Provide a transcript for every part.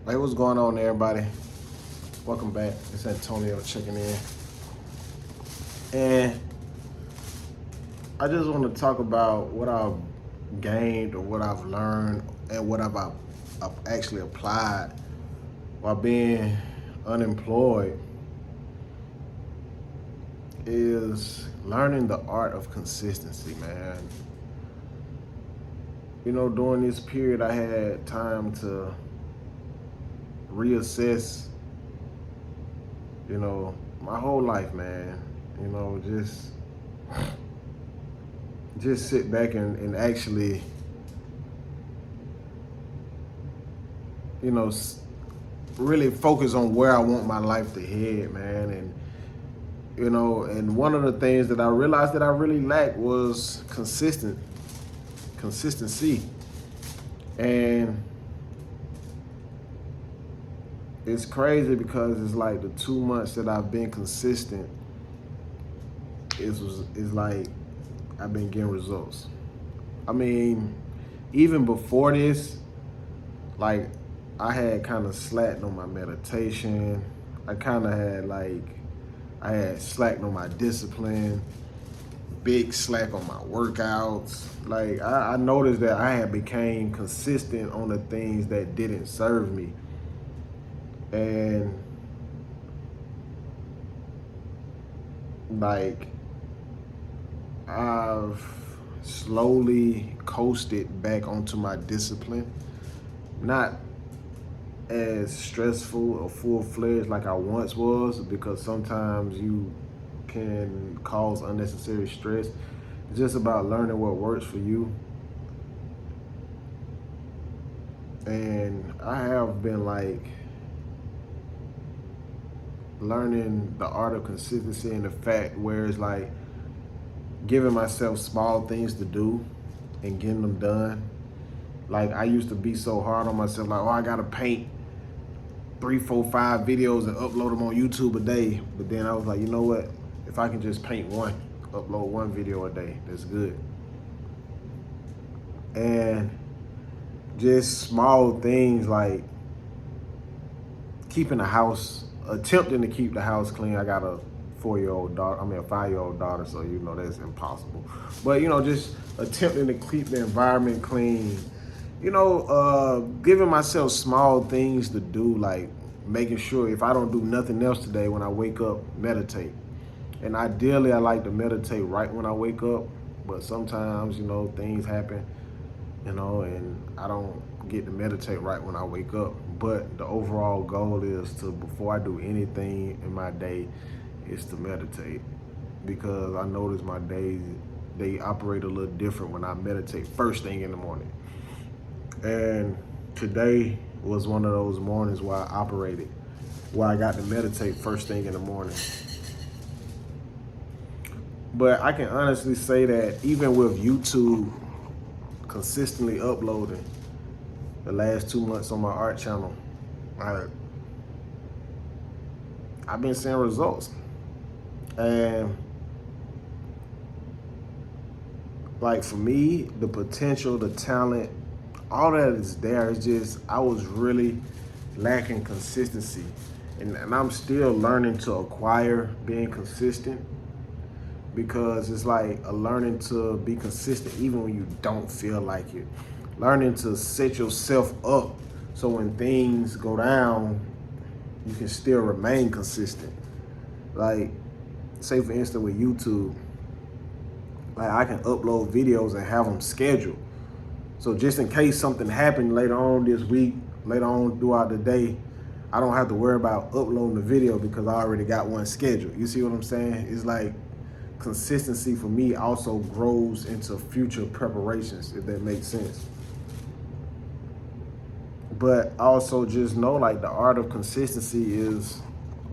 Hey, what's going on, everybody? Welcome back. It's Antonio checking in. And I just want to talk about what I've gained or what I've learned and what I've actually applied while being unemployed is learning the art of consistency, man. During this period, I had time to reassess, my whole life, man. You know, just sit back and actually, you know, really focus on where I want my life to head, man. And one of the things that I realized that I really lacked was consistency. And it's crazy because it's like the 2 months that I've been consistent is like I've been getting results. I mean, even before this, like I had kind of slacked on my meditation. I had slacked on my discipline, big slack on my workouts. Like I noticed that I had became consistent on the things that didn't serve me. And like I've slowly coasted back onto my discipline. Not as stressful or full-fledged like I once was, because sometimes you can cause unnecessary stress. It's just about learning what works for you. And I have been like learning the art of consistency and the fact where it's like giving myself small things to do and getting them done. Like I used to be so hard on myself, like, oh, I gotta paint 3, 4, 5 videos and upload them on YouTube a day. But then I was like, you know what? If I can just paint one, upload one video a day, that's good. And just small things like keeping the house, attempting to keep the house clean. I got a 4-year-old daughter, a 5-year-old daughter, so that's impossible. But just attempting to keep the environment clean. Giving myself small things to do, like making sure if I don't do nothing else today, when I wake up, meditate. And ideally, I like to meditate right when I wake up, but sometimes, things happen, and I don't get to meditate right when I wake up. But the overall goal is to, before I do anything in my day, is to meditate, because I notice my days, they operate a little different when I meditate first thing in the morning. And today was one of those mornings where I got to meditate first thing in the morning. But I can honestly say that even with YouTube consistently uploading the last 2 months on my art channel, I've been seeing results. And like for me, the potential, the talent, all that is there. It's just I was really lacking consistency. And I'm still learning to acquire being consistent, because it's like a learning to be consistent even when you don't feel like it. Learning to set yourself up so when things go down, you can still remain consistent. Like, say for instance with YouTube, like I can upload videos and have them scheduled. So just in case something happened later on this week, later on throughout the day, I don't have to worry about uploading the video because I already got one scheduled. You see what I'm saying? It's like consistency for me also grows into future preparations, if that makes sense. But also just know, like, the art of consistency is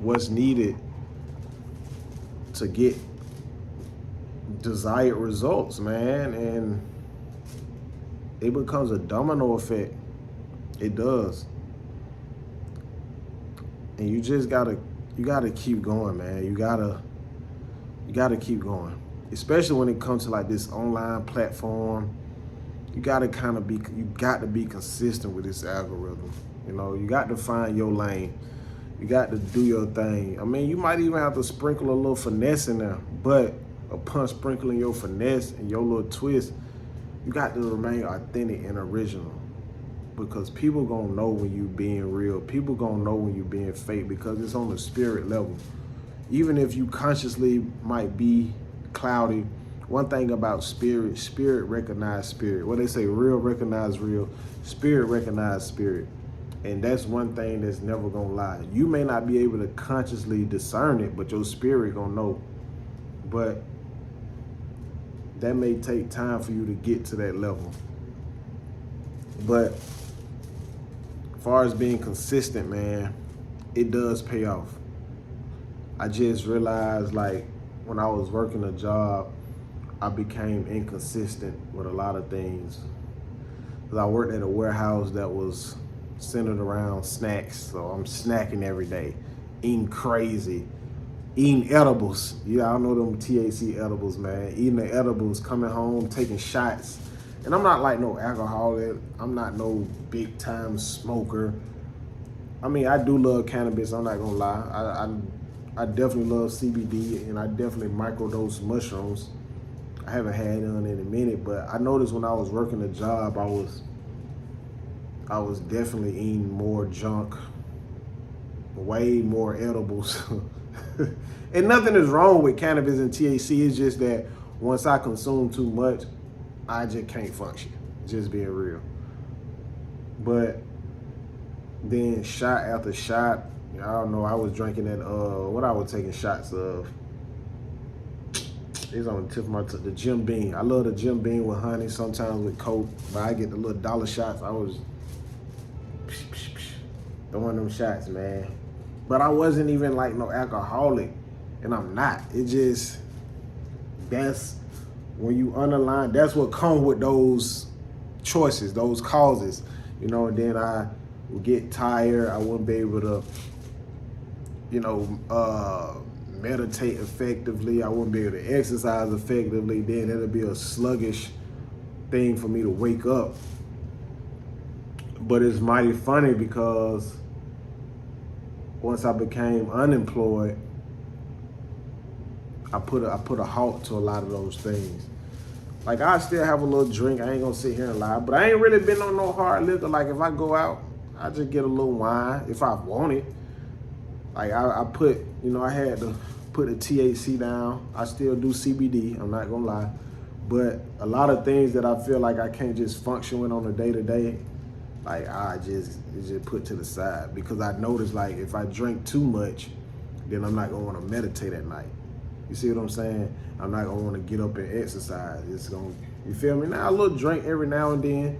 what's needed to get desired results, man. And it becomes a domino effect. It does. And you gotta keep going, man. You gotta keep going. Especially when it comes to like this online platform. you got to be consistent with this algorithm. You know, you got to find your lane. You got to do your thing. I mean, you might even have to sprinkle a little finesse in there, but upon sprinkling your finesse and your little twist, you got to remain authentic and original, because people gonna know when you being real. People gonna know when you being fake, because it's on the spirit level. Even if you consciously might be cloudy, one thing about spirit recognize spirit. What they say, real recognize real, spirit recognize spirit. And that's one thing that's never gonna lie. You may not be able to consciously discern it, but your spirit gonna know. But that may take time for you to get to that level. But as far as being consistent, man, it does pay off. I just realized, like, when I was working a job, I became inconsistent with a lot of things. Because I worked at a warehouse that was centered around snacks, so I'm snacking every day, eating crazy, eating edibles. Yeah, I know them THC edibles, man. Eating the edibles, coming home, taking shots. And I'm not like no alcoholic. I'm not no big time smoker. I mean, I do love cannabis, I'm not gonna lie. I definitely love CBD, and I definitely microdose mushrooms. I haven't had none in a minute, but I noticed when I was working a job, I was definitely eating more junk, way more edibles. And nothing is wrong with cannabis and THC. It's just that once I consume too much, I just can't function, just being real. But then shot after shot, I don't know, I was drinking that, what I was taking shots of. It's on the tip of my tongue, the Jim Beam. I love the Jim Beam with honey, sometimes with Coke, but I get the little dollar shots. I was throwing them shots, man. But I wasn't even like no alcoholic, and I'm not. It just, that's when you underline, that's what comes with those choices, those causes, you know. And then I would get tired. I wouldn't be able to, you know, meditate effectively. I wouldn't be able to exercise effectively. Then it'll be a sluggish thing for me to wake up. But it's mighty funny, because once I became unemployed, I put a halt to a lot of those things. Like, I still have a little drink. I ain't gonna sit here and lie, but I ain't really been on no hard liquor. Like, if I go out, I just get a little wine if I want it. Like, I put, you know, I had to put the THC down. I still do CBD, I'm not gonna lie. But a lot of things that I feel like I can't just function with on a day-to-day, like, it's just put to the side, because I noticed, like, if I drink too much, then I'm not gonna wanna meditate at night. You see what I'm saying? I'm not gonna wanna get up and exercise. It's gonna, you feel me? Now, a little drink every now and then,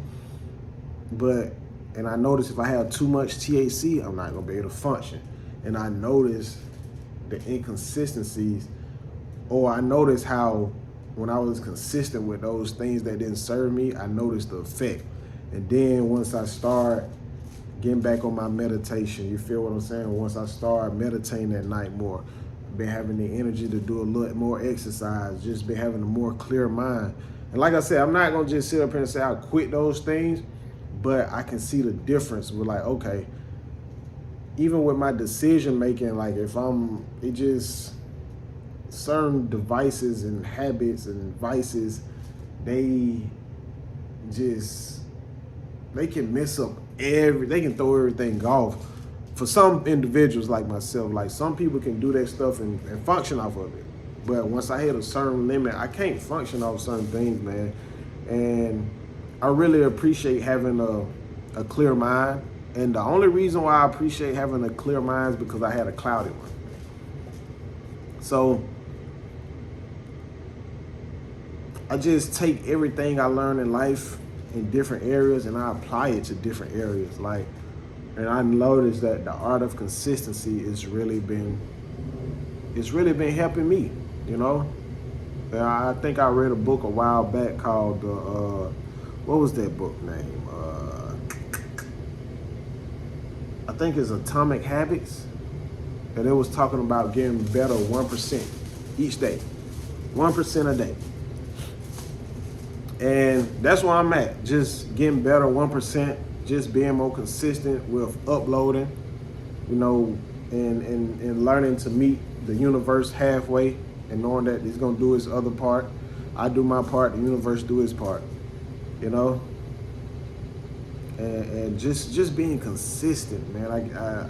and I notice if I have too much THC, I'm not gonna be able to function. And I noticed the inconsistencies, or I noticed how when I was consistent with those things that didn't serve me, I noticed the effect. And then once I start getting back on my meditation, you feel what I'm saying? Once I start meditating at night more, been having the energy to do a little more exercise, just been having a more clear mind. And like I said, I'm not gonna just sit up here and say I quit those things, but I can see the difference with, like, okay, even with my decision making, like, if it just, certain devices and habits and vices, they can mess up they can throw everything off. For some individuals like myself, like, some people can do that stuff and function off of it. But once I hit a certain limit, I can't function off certain things, man. And I really appreciate having a clear mind. And the only reason why I appreciate having a clear mind is because I had a cloudy one. So I just take everything I learn in life in different areas and I apply it to different areas. Like, and I noticed that the art of consistency has really been helping me, you know? And I think I read a book a while back called, what was that book name? I think it's Atomic Habits. And it was talking about getting better 1% each day. 1% a day. And that's where I'm at. Just getting better 1%, just being more consistent with uploading, you know, and learning to meet the universe halfway and knowing that he's gonna do his other part. I do my part, the universe do his part, you know? And just being consistent, man.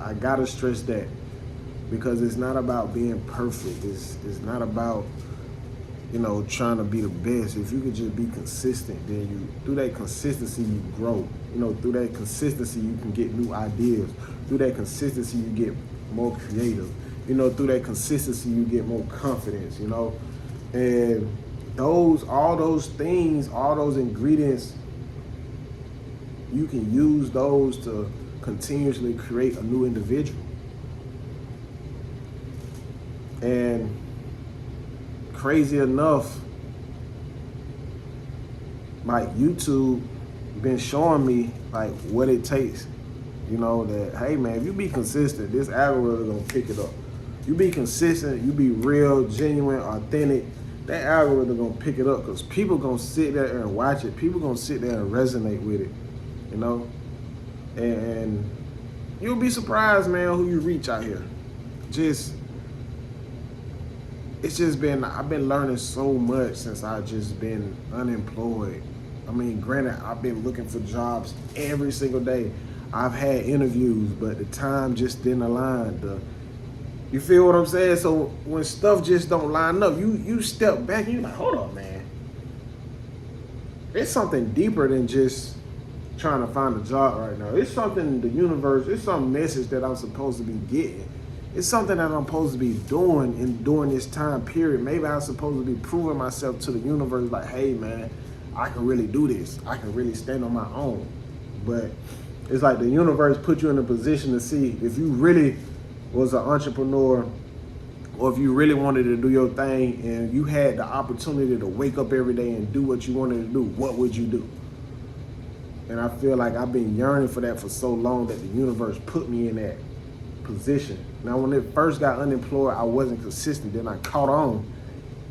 I gotta stress that, because it's not about being perfect. It's not about, you know, trying to be the best. If you could just be consistent, then through that consistency you grow. You know, through that consistency you can get new ideas. Through that consistency you get more creative. You know, through that consistency you get more confidence, you know. And all those things, all those ingredients, you can use those to continuously create a new individual. And crazy enough, like YouTube been showing me like what it takes, you know, that, hey man, if you be consistent, this algorithm gonna pick it up. You be consistent, you be real, genuine, authentic, that algorithm gonna pick it up, because people gonna sit there and watch it. People gonna sit there and resonate with it, you know? And you'll be surprised, man, who you reach out here. I've been learning so much since I just been unemployed. I mean, granted, I've been looking for jobs every single day. I've had interviews, but the time just didn't align. You feel what I'm saying? So when stuff just don't line up, you step back and you're like, hold on, man. It's something deeper than just trying to find a job right now. It's something in the universe, it's some message that I'm supposed to be getting. It's something that I'm supposed to be doing during this time period. Maybe I'm supposed to be proving myself to the universe like, hey man, I can really do this. I can really stand on my own. But it's like the universe put you in a position to see if you really was an entrepreneur, or if you really wanted to do your thing and you had the opportunity to wake up every day and do what you wanted to do, what would you do? And I feel like I've been yearning for that for so long that the universe put me in that position. Now, when it first got unemployed, I wasn't consistent. Then I caught on.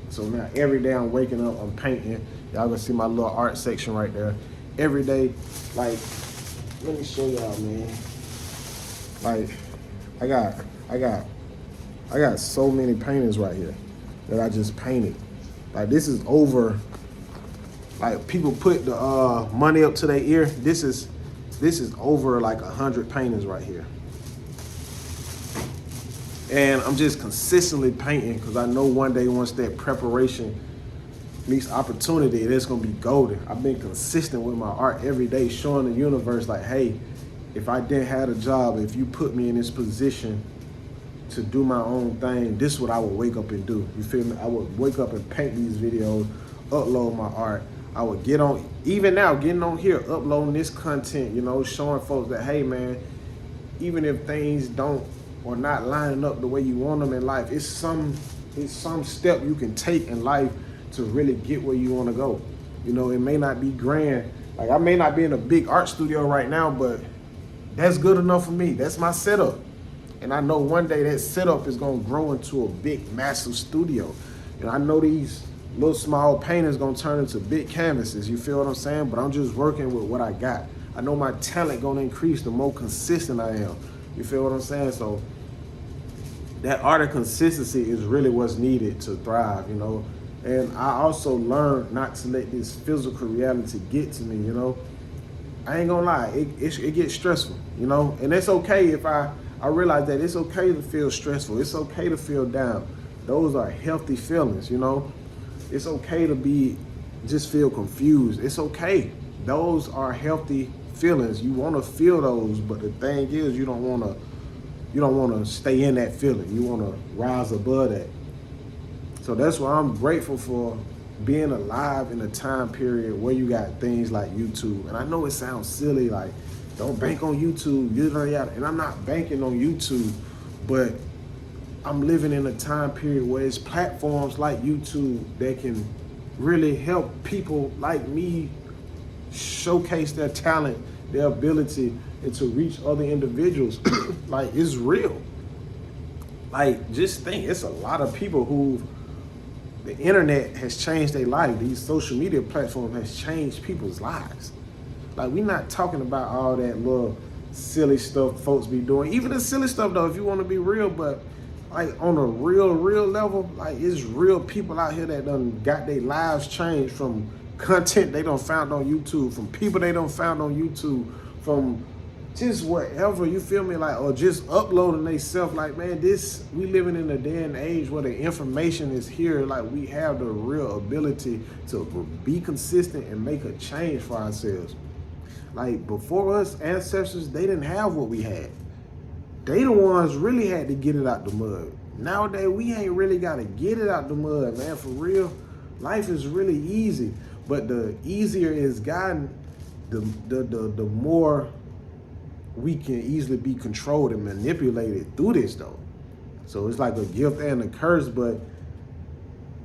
So now every day I'm waking up, I'm painting. Y'all gonna see my little art section right there. Every day, like, let me show y'all, man. Like, I got so many paintings right here that I just painted. Like, this is over. Like, people put the money up to their ear. This is over like 100 paintings right here. And I'm just consistently painting because I know one day once that preparation meets opportunity, it's gonna be golden. I've been consistent with my art every day, showing the universe like, hey, if I didn't have a job, if you put me in this position to do my own thing, this is what I would wake up and do. You feel me? I would wake up and paint these videos, upload my art. I would get on, even now, getting on here, uploading this content, you know, showing folks that, hey man, even if things don't or not lining up the way you want them in life, it's some step you can take in life to really get where you want to go. You know, it may not be grand. Like, I may not be in a big art studio right now, but that's good enough for me. That's my setup. And I know one day that setup is gonna grow into a big, massive studio. And I know these little small paintings gonna turn into big canvases. You feel what I'm saying? But I'm just working with what I got. I know my talent gonna increase the more consistent I am. You feel what I'm saying? So that art of consistency is really what's needed to thrive, you know? And I also learned not to let this physical reality get to me, you know? I ain't gonna lie, it gets stressful, you know? And it's okay if I realize that it's okay to feel stressful. It's okay to feel down. Those are healthy feelings, you know? It's okay to just feel confused. It's okay. Those are healthy feelings. You wanna feel those, but the thing is you don't wanna stay in that feeling. You wanna rise above that. So that's why I'm grateful for being alive in a time period where you got things like YouTube. And I know it sounds silly, like, don't bank on YouTube, yada, yada. And I'm not banking on YouTube, but I'm living in a time period where it's platforms like YouTube that can really help people like me showcase their talent, their ability, and to reach other individuals. Like, it's real. Like, just think, it's a lot of people who've the internet has changed their life. These social media platforms has changed people's lives. Like, we're not talking about all that little silly stuff folks be doing. Even the silly stuff though, if you want to be real, but like on a real level, like it's real people out here that done got their lives changed from content they done found on YouTube, from people they done found on YouTube, from just whatever, you feel me, like, or just uploading they self. Like, man, we living in a day and age where the information is here. Like, we have the real ability to be consistent and make a change for ourselves. Like, before us, ancestors, they didn't have what we had. They the ones really had to get it out the mud. Nowadays, we ain't really got to get it out the mud, man. For real, life is really easy. But the easier it's gotten, the more we can easily be controlled and manipulated through this, though. So it's like a gift and a curse. But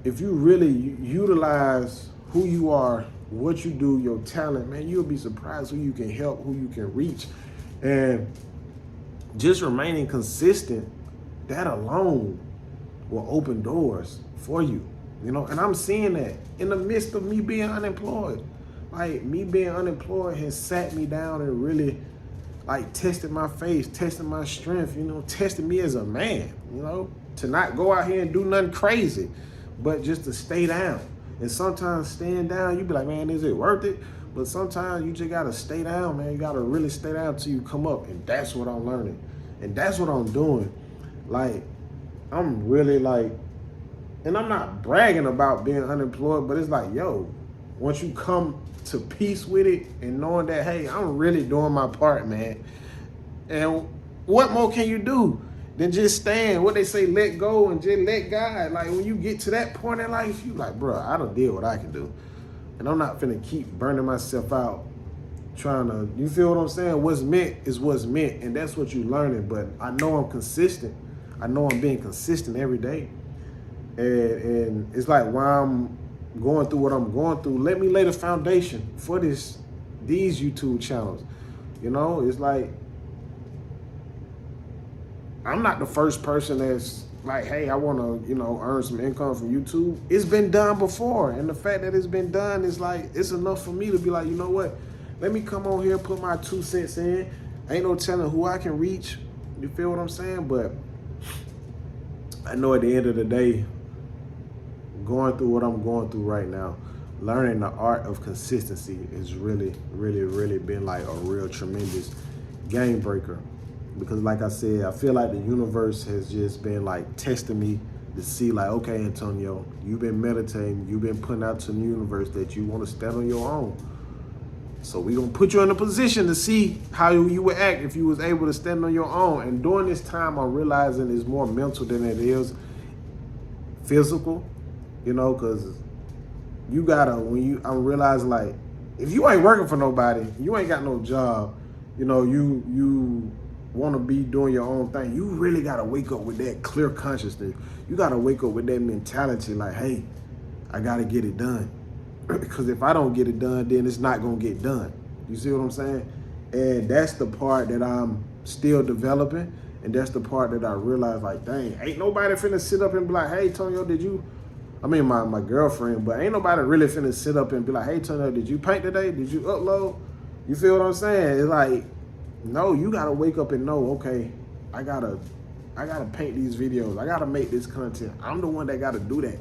if you really utilize who you are, what you do, your talent, man, you'll be surprised who you can help, who you can reach. And just remaining consistent, that alone will open doors for you, you know. And I'm seeing that in the midst of me being unemployed. Like, me being unemployed has sat me down and really, like, tested my face, tested my strength, you know, tested me as a man, you know, to not go out here and do nothing crazy, but just to stay down. And sometimes staying down, you be like, man, is it worth it? But sometimes you just gotta stay down, man. You gotta really stay down till you come up. And that's what I'm learning. And that's what I'm doing. Like, I'm really like, and I'm not bragging about being unemployed, but it's like, yo, once you come to peace with it and knowing that, hey, I'm really doing my part, man. And what more can you do than just stand, what they say, let go and just let God. Like, when you get to that point in life, you like, bro, I done did what I can do. And I'm not finna keep burning myself out trying to, you feel what I'm saying? What's meant is what's meant, and that's what you're learning. But I know I'm consistent. I know I'm being consistent every day. And it's like, while I'm going through what I'm going through, let me lay the foundation for these YouTube channels. You know, it's like, I'm not the first person that's like, hey, I want to, you know, earn some income from YouTube. It's been done before. And the fact that it's been done is like, it's enough for me to be like, you know what? Let me come on here, put my 2 cents in. Ain't no telling who I can reach. You feel what I'm saying? But I know at the end of the day, going through what I'm going through right now, learning the art of consistency is really, really, really been like a real tremendous game breaker. Because like I said, I feel like the universe has just been like testing me to see like, okay, Antonio, you've been meditating, you've been putting out to the universe that you want to stand on your own. So we're going to put you in a position to see how you would act if you was able to stand on your own. And during this time, I'm realizing it's more mental than it is physical, you know, because you gotta, I'm realizing like, if you ain't working for nobody, you ain't got no job, you know, you want to be doing your own thing, you really got to wake up with that clear consciousness. You got to wake up with that mentality like, hey, I got to get it done. Because if I don't get it done, then it's not going to get done. You see what I'm saying? And that's the part that I'm still developing. And that's the part that I realize, like, dang, ain't nobody finna sit up and be like, hey, Tonyo, my girlfriend, but ain't nobody really finna sit up and be like, hey, Tonyo, did you paint today? Did you upload? You feel what I'm saying? It's like, no, you gotta wake up and know, okay, I gotta paint these videos. I gotta make this content. I'm the one that gotta do that.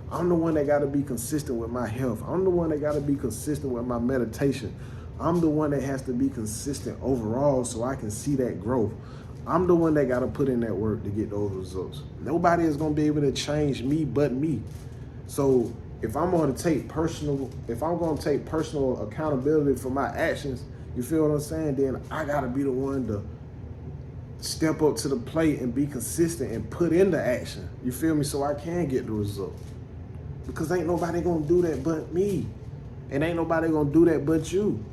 I'm the one that gotta be consistent with my health. I'm the one that gotta be consistent with my meditation. I'm the one that has to be consistent overall so I can see that growth. I'm the one that gotta put in that work to get those results. Nobody is gonna be able to change me but me. So if I'm gonna take personal accountability for my actions, you feel what I'm saying? Then I gotta be the one to step up to the plate and be consistent and put into action. You feel me? So I can get the result. Because ain't nobody gonna do that but me. And ain't nobody gonna do that but you.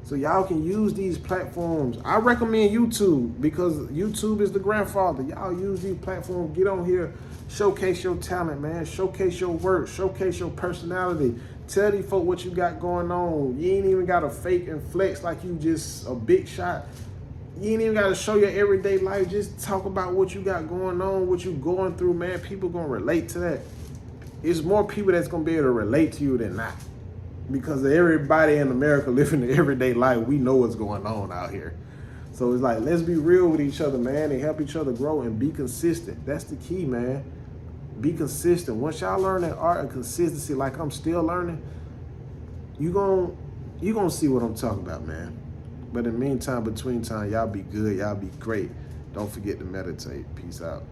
So y'all can use these platforms. I recommend YouTube because YouTube is the grandfather. Y'all use these platforms. Get on here, showcase your talent, man. Showcase your work, showcase your personality. Tell these folk what you got going on. You ain't even got to fake and flex like you just a big shot. You ain't even got to show your everyday life. Just talk about what you got going on, what you going through, man. People going to relate to that. it's more people that's gonna be able to relate to you than not. Because everybody in America living the everyday life, we know what's going on out here. So it's like, let's be real with each other, man, and help each other grow and be consistent. That's the key, man. Be consistent. Once y'all learn that art of consistency, like I'm still learning, you gonna see what I'm talking about, man. But in the meantime, between time, y'all be good, y'all be great. Don't forget to meditate. Peace out.